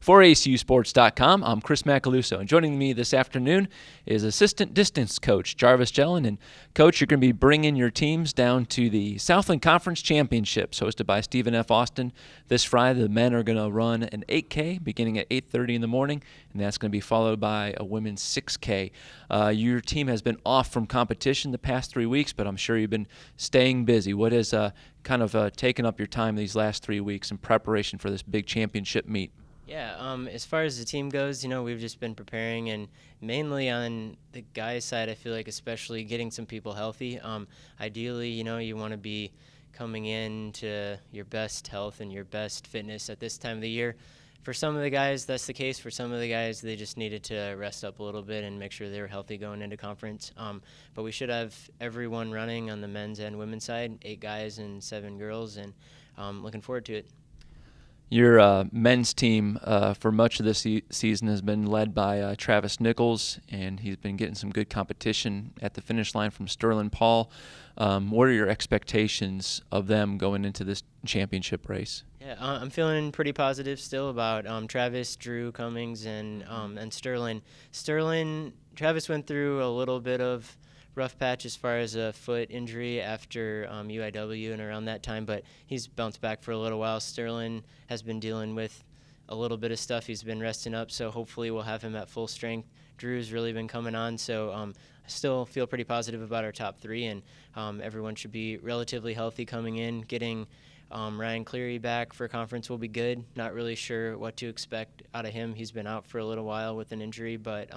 For ACUsports.com, I'm Chris Macaluso, and joining me this afternoon is assistant distance coach Jarvis Jelen. And Coach, you're going to be bringing your teams down to the Southland Conference Championships, hosted by Stephen F. Austin this Friday. The men are going to run an 8K beginning at 8:30 in the morning, and that's going to be followed by a women's 6K. Your team has been off from competition the past 3 weeks, but I'm sure you've been staying busy. What has taken up your time these last 3 weeks in preparation for this big championship meet? Yeah, as far as the team goes, we've just been preparing, and mainly on the guys' side, I feel like especially getting some people healthy. Ideally, you want to be coming in to your best health and your best fitness at this time of the year. For some of the guys, that's the case. For some of the guys, they just needed to rest up a little bit and make sure they were healthy going into conference. But we should have everyone running on the men's and women's side, 8 guys and 7 girls, and looking forward to it. Your men's team for much of this season has been led by Travis Nichols, and he's been getting some good competition at the finish line from Sterling Paul. What are your expectations of them going into this championship race? Yeah, I'm feeling pretty positive still about Travis, Drew, Cummings, and Sterling. Travis went through a little bit of rough patch as far as a foot injury after UIW and around that time, but he's bounced back for a little while. Sterling has been dealing with a little bit of stuff. He's been resting up, so hopefully we'll have him at full strength. Drew's really been coming on, so I still feel pretty positive about our top 3, and everyone should be relatively healthy coming in. Getting Ryan Cleary back for conference will be good. Not really sure what to expect out of him. He's been out for a little while with an injury, but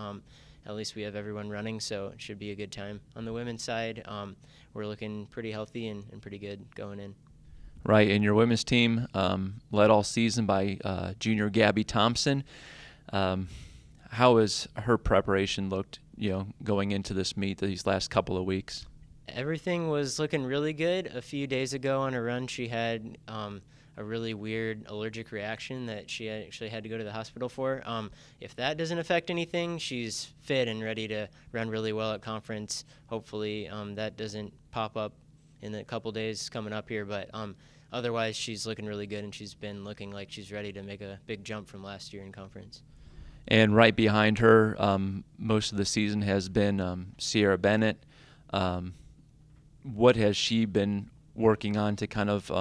at least we have everyone running, so it should be a good time. On the women's side, we're looking pretty healthy and pretty good going in. Right, and your women's team led all season by junior Gabby Thompson. How has her preparation looked, going into this meet these last couple of weeks? Everything was looking really good. A few days ago on a run, she had a really weird allergic reaction that she actually had to go to the hospital for. If that doesn't affect anything, she's fit and ready to run really well at conference. Hopefully that doesn't pop up in the couple days coming up here, but otherwise she's looking really good, and she's been looking like she's ready to make a big jump from last year in conference. And right behind her, most of the season has been Sierra Bennett. What has she been working on to kind of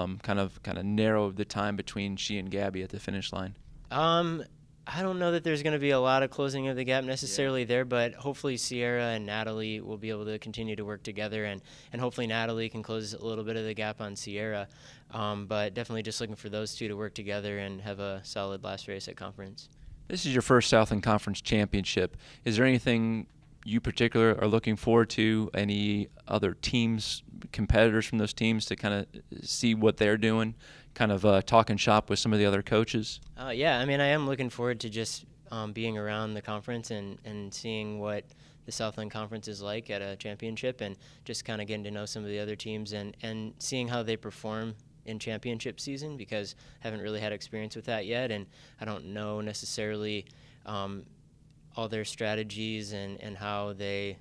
narrow the time between she and Gabby at the finish line? I don't know that there's going to be a lot of closing of the gap necessarily there, but hopefully Sierra and Natalie will be able to continue to work together, and hopefully Natalie can close a little bit of the gap on Sierra. But definitely just looking for those two to work together and have a solid last race at conference. This is your first Southland Conference championship. Is there anything you particular are looking forward to? Any other teams, competitors from those teams, to kind of see what they're doing, kind of talk and shop with some of the other coaches? Yeah, I am looking forward to just being around the conference and seeing what the Southland Conference is like at a championship, and just kind of getting to know some of the other teams and seeing how they perform in championship season, because I haven't really had experience with that yet, and I don't know necessarily all their strategies and how they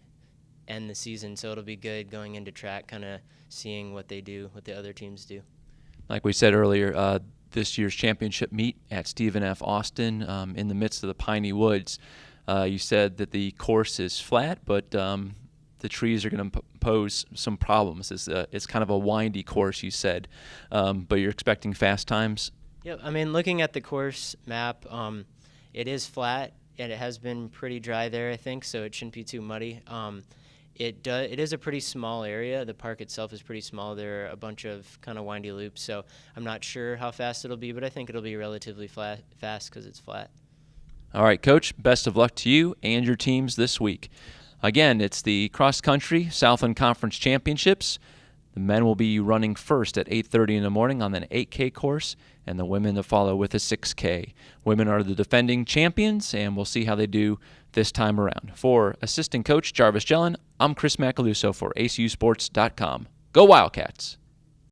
end the season, so it'll be good going into track, kind of seeing what they do, what the other teams do. Like we said earlier, this year's championship meet at Stephen F. Austin in the midst of the piney woods. You said that the course is flat, but the trees are going to pose some problems. It's kind of a windy course, you said, but you're expecting fast times? Yeah, looking at the course map, it is flat, and it has been pretty dry there, I think, so it shouldn't be too muddy. It is a pretty small area. The park itself is pretty small. There are a bunch of kind of windy loops, so I'm not sure how fast it'll be, but I think it'll be relatively fast because it's flat. All right, Coach, best of luck to you and your teams this week. Again, it's the cross-country Southland Conference Championships. The men will be running first at 8:30 in the morning on an 8K course, and the women to follow with a 6K. Women are the defending champions, and we'll see how they do this time around. For assistant coach Jarvis Jelen, I'm Chris Macaluso for ACUsports.com. Go Wildcats!